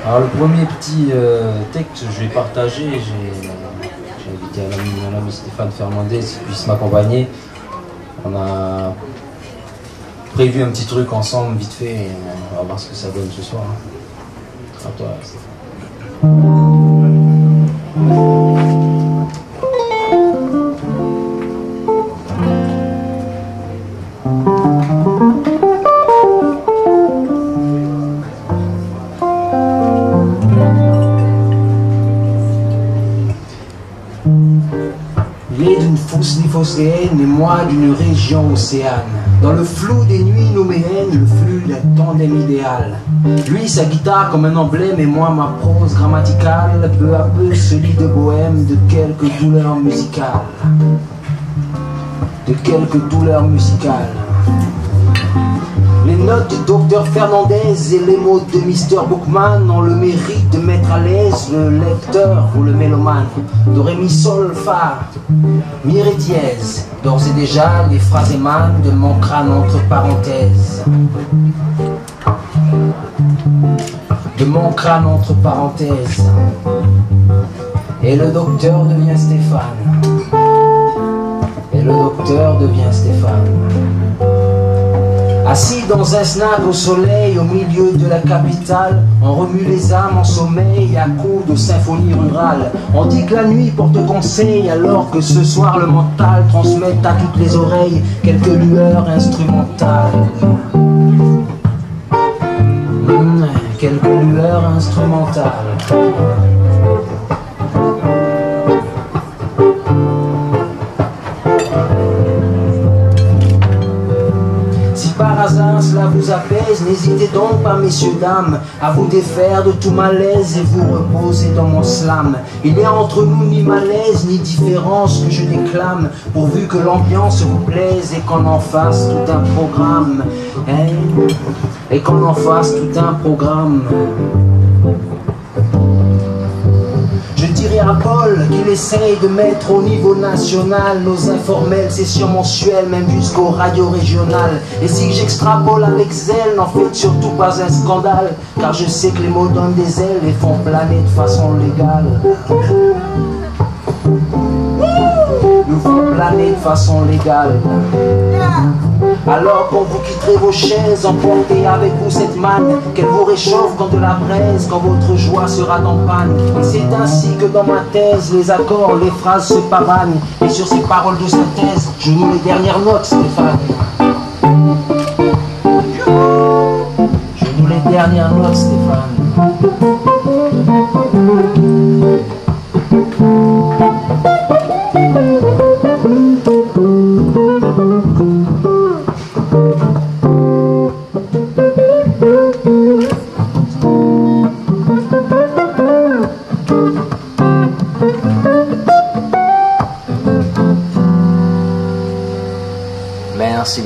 Alors le premier petit texte que je vais partager, j'ai invité un ami Stéphane Fernandez qui puisse m'accompagner. On a prévu un petit truc ensemble vite fait et on va voir ce que ça donne ce soir. À toi Stéphane. Il est d'une fosse phocéenne et moi d'une région océane. Dans le flou des nuits noméennes, le flux d'un tandem idéal. Lui, sa guitare comme un emblème et moi, ma prose grammaticale. Peu à peu se lie de bohème, de quelques douleurs musicales. De quelques douleurs musicales. Les notes du docteur Fernandez et les mots de Mr. Bookman ont le mérite de mettre à l'aise le lecteur ou le mélomane. Do, ré, mi, sol, fa, mi, ré, dièse. D'ores et déjà, les phrases émanent de mon crâne entre parenthèses. De mon crâne entre parenthèses. Et le docteur devient Stéphane. Et le docteur devient Stéphane. Assis dans un snack au soleil, au milieu de la capitale, on remue les âmes en sommeil à coups de symphonie rurale. On dit que la nuit porte conseil, alors que ce soir le mental transmet à toutes les oreilles quelques lueurs instrumentales. Quelques lueurs instrumentales. Par hasard cela vous apaise, n'hésitez donc pas messieurs dames à vous défaire de tout malaise et vous reposer dans mon slam. Il n'y a entre nous ni malaise ni différence que je déclame, pourvu que l'ambiance vous plaise et qu'on en fasse tout un programme, hein, et qu'on en fasse tout un programme. Je dirais à Paul qu'il essaye de mettre au niveau national nos informelles sessions mensuelles, même jusqu'aux radios régionales. Et si j'extrapole avec zèle, n'en faites surtout pas un scandale, car je sais que les mots donnent des ailes et font planer de façon légale. Nous font planer de façon légale. Alors quand vous quitterez vos chaises, emportez avec vous cette manne, qu'elle vous réchauffe comme de la braise, quand votre joie sera dans panne. Et c'est ainsi que dans ma thèse, les accords, les phrases se pavanent. Et sur ces paroles de synthèse, je noue les dernières notes, Stéphane. Je noue les dernières notes, Stéphane.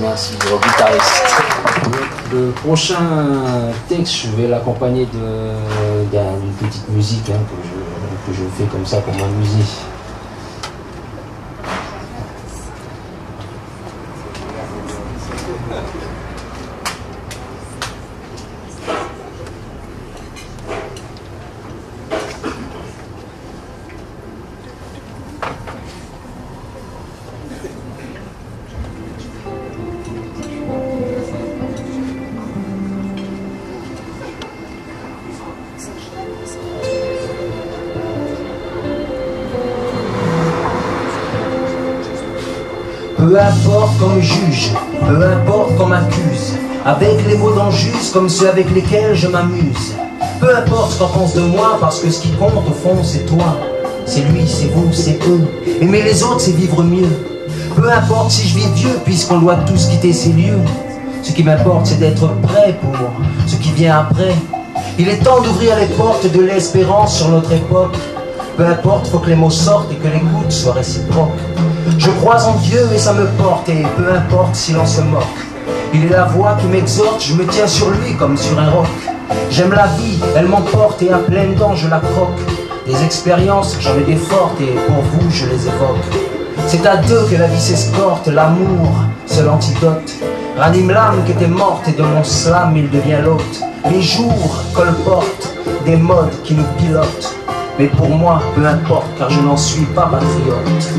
Merci, gros guitariste. Le prochain texte, je vais l'accompagner d'une petite musique hein, que je fais comme ça pour m'amuser. Peu importe qu'on me juge, peu importe qu'on m'accuse, avec les mots d'enjus comme ceux avec lesquels je m'amuse. Peu importe ce qu'on pense de moi, parce que ce qui compte au fond c'est toi, c'est lui, c'est vous, c'est eux. Aimer les autres c'est vivre mieux. Peu importe si je vis vieux, puisqu'on doit tous quitter ces lieux. Ce qui m'importe c'est d'être prêt pour ce qui vient après. Il est temps d'ouvrir les portes de l'espérance sur notre époque. Peu importe, faut que les mots sortent et que l'écoute soit réciproque. Je crois en Dieu et ça me porte, et peu importe si l'on se moque. Il est la voix qui m'exhorte, je me tiens sur lui comme sur un roc. J'aime la vie, elle m'emporte et à pleines dents je la croque. Des expériences, j'en ai des fortes et pour vous je les évoque. C'est à deux que la vie s'escorte, l'amour, c'est l'antidote. ranime l'âme qui était morte et de mon slam il devient l'hôte. Les jours colportent des modes qui nous pilotent. Mais pour moi, peu importe, car je n'en suis pas patriote.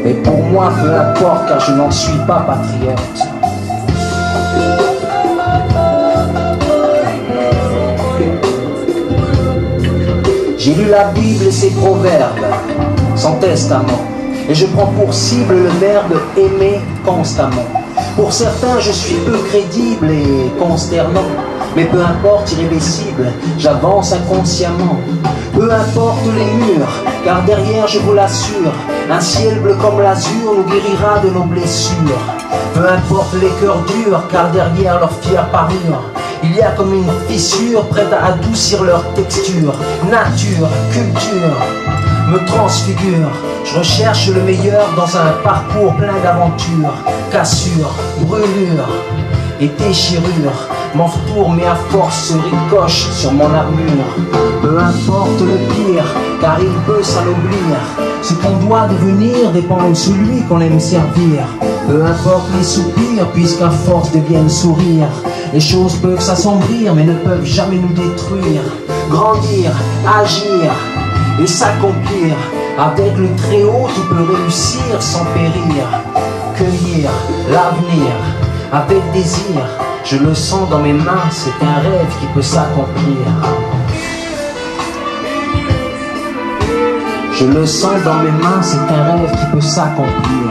Mais pour moi, peu importe, car je n'en suis pas patriote. J'ai lu la Bible et ses proverbes, sans testament, et je prends pour cible le verbe aimer constamment. Pour certains, je suis peu crédible et consternant, mais peu importe, irréversible, j'avance inconsciemment. Peu importe les murs, car derrière, je vous l'assure, un ciel bleu comme l'azur nous guérira de nos blessures. Peu importe les cœurs durs, car derrière leur fière parure, il y a comme une fissure prête à adoucir leur texture. Nature, culture, me transfigure. Je recherche le meilleur dans un parcours plein d'aventures. Cassures, brûlures et déchirures m'entourent, mais à force se ricoche sur mon armure. Peu importe le pire, car il peut s'anoblir. Ce qu'on doit devenir dépend de celui qu'on aime servir. Peu importe les soupirs, puisqu'à force deviennent sourires. Les choses peuvent s'assombrir, mais ne peuvent jamais nous détruire. Grandir, agir et s'accomplir. Avec le Très-Haut, tu peux réussir sans périr. Cueillir l'avenir avec désir. Je le sens dans mes mains, c'est un rêve qui peut s'accomplir. Je le sens dans mes mains, c'est un rêve qui peut s'accomplir.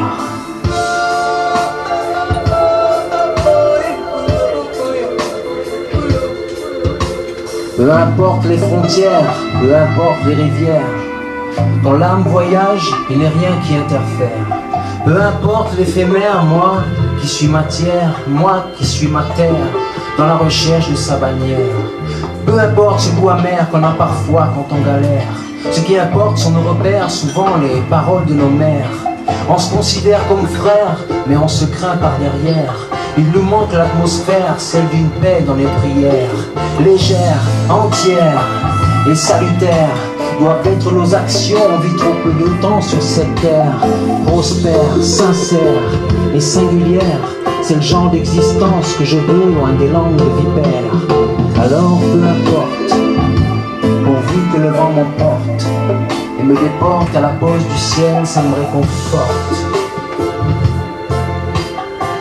Peu importe les frontières, peu importe les rivières, quand l'âme voyage, il n'est rien qui interfère. Peu importe l'éphémère, moi qui suis matière, moi qui suis ma terre, dans la recherche de sa bannière. Peu importe ce goût amer qu'on a parfois quand on galère. Ce qui importe sont nos repères, souvent les paroles de nos mères. On se considère comme frères, mais on se craint par derrière. Il nous manque l'atmosphère, celle d'une paix dans les prières. Légère, entière et salutaire doivent être nos actions. On vit trop peu de temps sur cette terre. Prospère, sincère et singulière, c'est le genre d'existence que je veux loin des langues vipères. Alors peu importe, pourvu que le vent m'emporte et me déporte à la pose du ciel, ça me réconforte.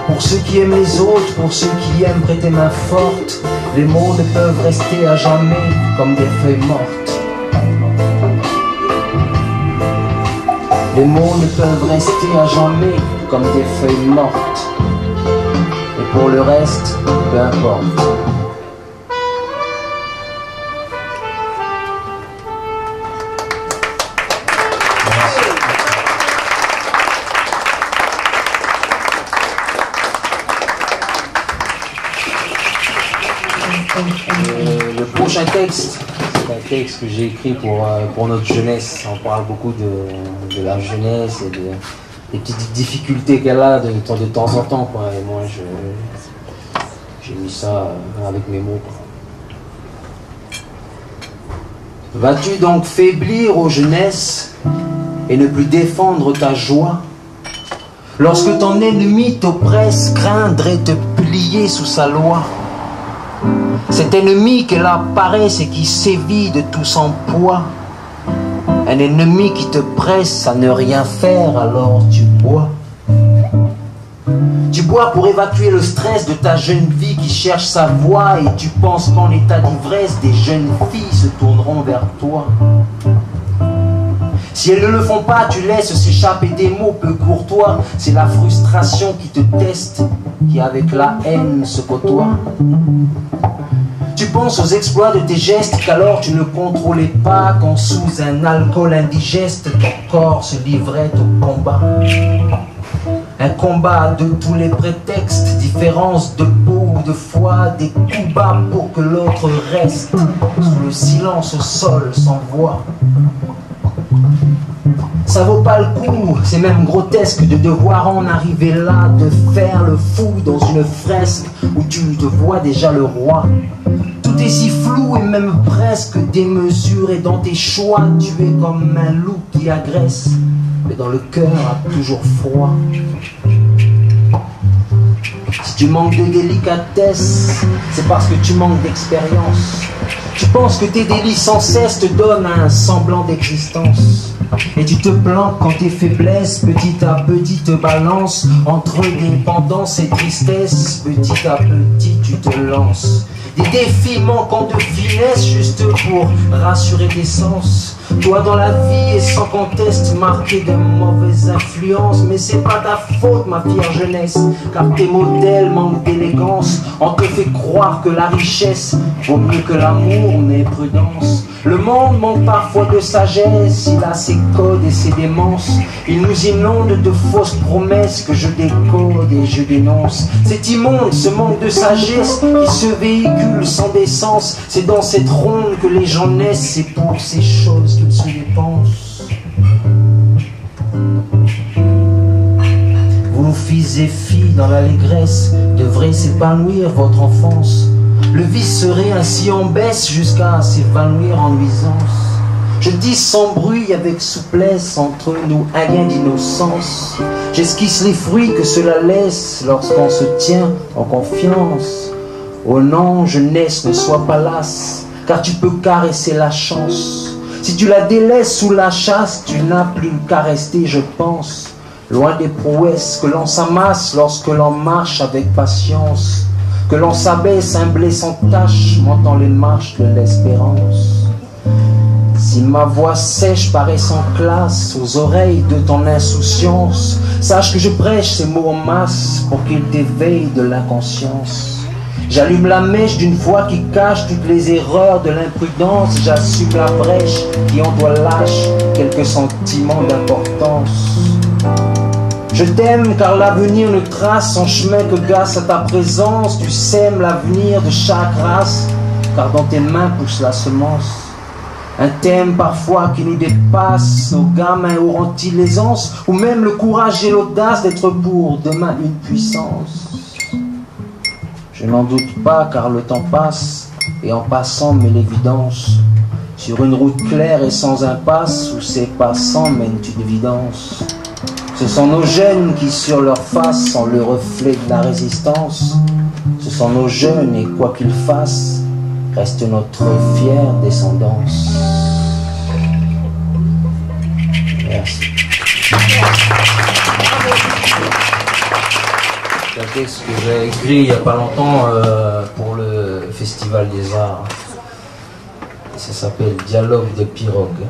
Pour ceux qui aiment les autres, pour ceux qui aiment prêter main forte, les mots ne peuvent rester à jamais comme des feuilles mortes. Les mots ne peuvent rester à jamais comme des feuilles mortes. Et pour le reste, peu importe. Le prochain texte, c'est un texte que j'ai écrit pour notre jeunesse. On parle beaucoup de la jeunesse et des petites difficultés qu'elle a de temps en temps, quoi. Et moi, j'ai mis ça avec mes mots, quoi. Vas-tu donc faiblir aux jeunesses et ne plus défendre ta joie? Lorsque ton ennemi t'oppresse, craindre et te plier sous sa loi. Cet ennemi qui là paresse et qui sévit de tout son poids. Un ennemi qui te presse à ne rien faire, alors tu bois. Tu bois pour évacuer le stress de ta jeune vie qui cherche sa voie. Et tu penses qu'en état d'ivresse, des jeunes filles se tourneront vers toi. Si elles ne le font pas, tu laisses s'échapper des mots peu courtois. C'est la frustration qui te teste, qui avec la haine se côtoie. Tu penses aux exploits de tes gestes qu'alors tu ne contrôlais pas, quand sous un alcool indigeste ton corps se livrait au combat. Un combat de tous les prétextes, différence de peau ou de foi, des coups bas pour que l'autre reste sous le silence au sol sans voix. Ça vaut pas le coup, c'est même grotesque de devoir en arriver là, de faire le fou dans une fresque où tu te vois déjà le roi. Tout est si flou et même presque démesuré dans tes choix. Tu es comme un loup qui agresse mais dans le cœur a toujours froid. Si tu manques de délicatesse, c'est parce que tu manques d'expérience. Tu penses que tes délits sans cesse te donnent un semblant d'existence. Et tu te planques quand tes faiblesses petit à petit te balancent entre dépendance et tristesse. Petit à petit tu te lances. Des défis manquant de finesse juste pour rassurer tes sens. Toi dans la vie est sans conteste marqué de mauvaises influences. Mais c'est pas ta faute ma fière jeunesse, car tes modèles manquent d'élégance. On te fait croire que la richesse vaut mieux que l'amour, mais prudence. Le monde manque parfois de sagesse, il a ses codes et ses démences. Il nous inonde de fausses promesses que je décode et je dénonce. C'est immonde ce manque de sagesse qui se véhicule sans décence. C'est dans cette ronde que les gens naissent, c'est pour ces choses qu'ils se dépensent. Vous, fils et filles, dans l'allégresse, devrez s'épanouir votre enfance. Le vice serait ainsi en baisse jusqu'à s'évanouir en nuisance. Je dis sans bruit avec souplesse entre nous un lien d'innocence. J'esquisse les fruits que cela laisse lorsqu'on se tient en confiance. Oh non, jeunesse, ne sois pas lasse, car tu peux caresser la chance. Si tu la délaisses sous la chasse, tu n'as plus qu'à rester, je pense, loin des prouesses que l'on s'amasse lorsque l'on marche avec patience. Que l'on s'abaisse un blé sans tache, montant les marches de l'espérance. Si ma voix sèche paraît sans classe aux oreilles de ton insouciance, sache que je prêche ces mots en masse pour qu'ils t'éveillent de l'inconscience. J'allume la mèche d'une foi qui cache toutes les erreurs de l'imprudence. J'assume la brèche qui en doit lâche quelques sentiments d'importance. Je t'aime car l'avenir ne trace son chemin que grâce à ta présence. Tu sèmes l'avenir de chaque race, car dans tes mains pousse la semence. Un thème parfois qui nous dépasse, nos gamins auront-ils l'aisance ou même le courage et l'audace d'être pour demain une puissance? Je n'en doute pas car le temps passe, et en passant met l'évidence sur une route claire et sans impasse où ces passants mènent une évidence. Ce sont nos jeunes qui sur leur face sont le reflet de la résistance. Ce sont nos jeunes et quoi qu'ils fassent, reste notre fière descendance. Merci. C'est un texte que j'ai écrit il n'y a pas longtemps pour le Festival des Arts. Ça s'appelle Dialogue de pirogue.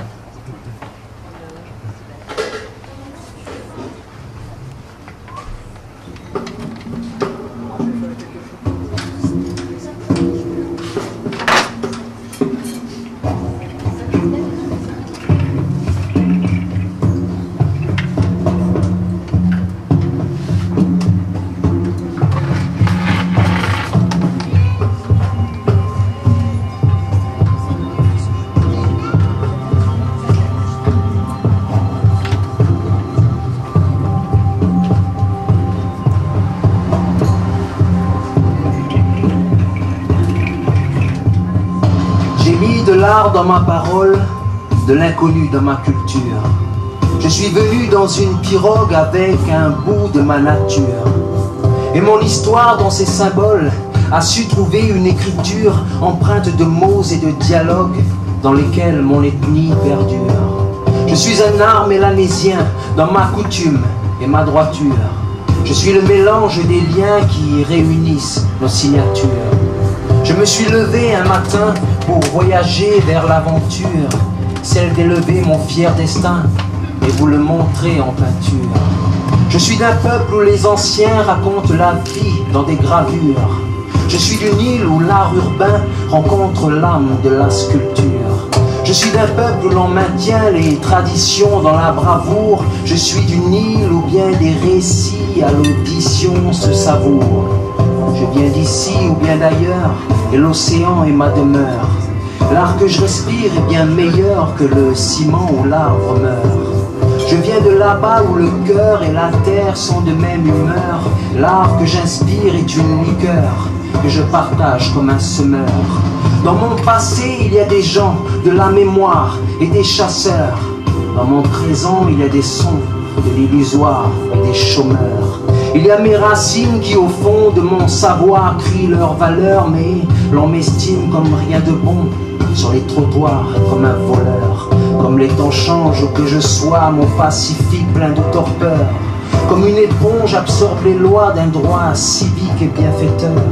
De l'art dans ma parole, de l'inconnu dans ma culture. Je suis venu dans une pirogue avec un bout de ma nature. Et mon histoire dans ses symboles a su trouver une écriture empreinte de mots et de dialogues dans lesquels mon ethnie perdure. Je suis un art mélanésien dans ma coutume et ma droiture. Je suis le mélange des liens qui réunissent nos signatures. Je me suis levé un matin pour voyager vers l'aventure, celle d'élever mon fier destin et vous le montrer en peinture. Je suis d'un peuple où les anciens racontent la vie dans des gravures. Je suis d'une île où l'art urbain rencontre l'âme de la sculpture. Je suis d'un peuple où l'on maintient les traditions dans la bravoure. Je suis d'une île où bien des récits à l'audition se savourent. Je viens d'ici ou bien d'ailleurs, et l'océan est ma demeure. L'art que je respire est bien meilleur que le ciment où l'arbre meurt. Je viens de là-bas où le cœur et la terre sont de même humeur. L'art que j'inspire est une liqueur que je partage comme un semeur. Dans mon passé, il y a des gens, de la mémoire et des chasseurs. Dans mon présent, il y a des sons, de l'illusoire et des chômeurs. Il y a mes racines qui, au fond de mon savoir, crient leur valeur, mais l'on m'estime comme rien de bon. Sur les trottoirs, comme un voleur. Comme les temps changent, que je sois mon pacifique plein de torpeur. Comme une éponge absorbe les lois d'un droit civique et bienfaiteur.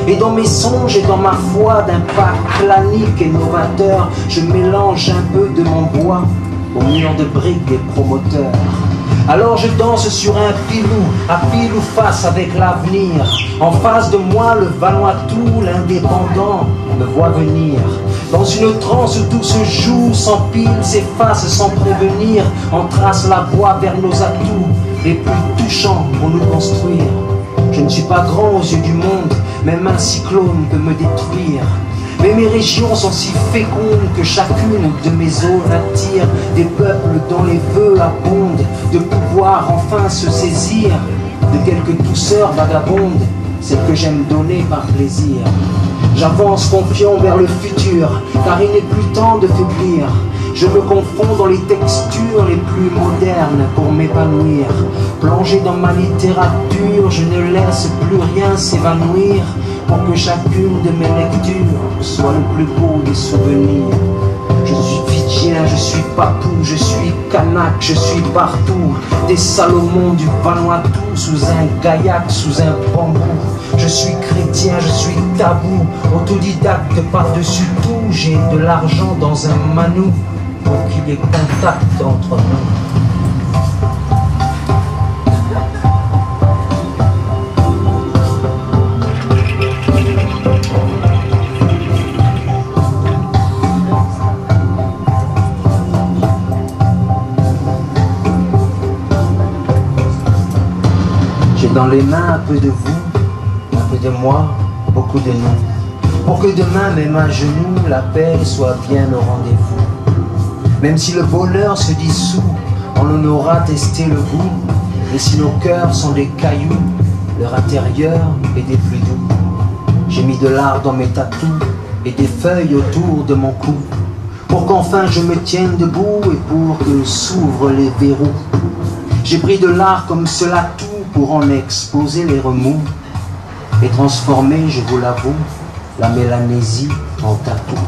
Et dans mes songes et dans ma foi d'un pacte clanique et novateur, je mélange un peu de mon bois au mur de briques des promoteurs. Alors je danse sur un pilou, à pile ou face avec l'avenir. En face de moi, le Vanuatu, l'indépendant, me voit venir. Dans une transe où tout se joue, s'empile, s'efface sans prévenir. On trace la voie vers nos atouts les plus touchants pour nous construire. Je ne suis pas grand aux yeux du monde, même un cyclone peut me détruire. Mais mes régions sont si fécondes que chacune de mes zones attire des peuples dont les vœux abondent de pouvoir enfin se saisir de quelques douceurs vagabondes, celles que j'aime donner par plaisir. J'avance confiant vers le futur, car il n'est plus temps de faiblir. Je me confonds dans les textures les plus modernes pour m'épanouir. Plongé dans ma littérature, je ne laisse plus rien s'évanouir pour que chacune de mes lectures soit le plus beau des souvenirs. Je suis fidjien, je suis papou, je suis kanak, je suis partout. Des Salomons du Vanuatu, sous un gaillac, sous un bambou. Je suis chrétien, je suis tabou, autodidacte par-dessus tout. J'ai de l'argent dans un manou pour qu'il y ait contact entre nous. J'ai dans les mains un peu de vous, un peu de moi, beaucoup de nous. Pour que demain, même à genoux, la paix soit bien au rendez-vous. Même si le bonheur se dissout, on en aura testé le goût. Et si nos cœurs sont des cailloux, leur intérieur est des plus doux. J'ai mis de l'art dans mes tatous et des feuilles autour de mon cou, pour qu'enfin je me tienne debout et pour que s'ouvrent les verrous. J'ai pris de l'art comme cela tout pour en exposer les remous et transformer, je vous l'avoue, la Mélanésie en tatou.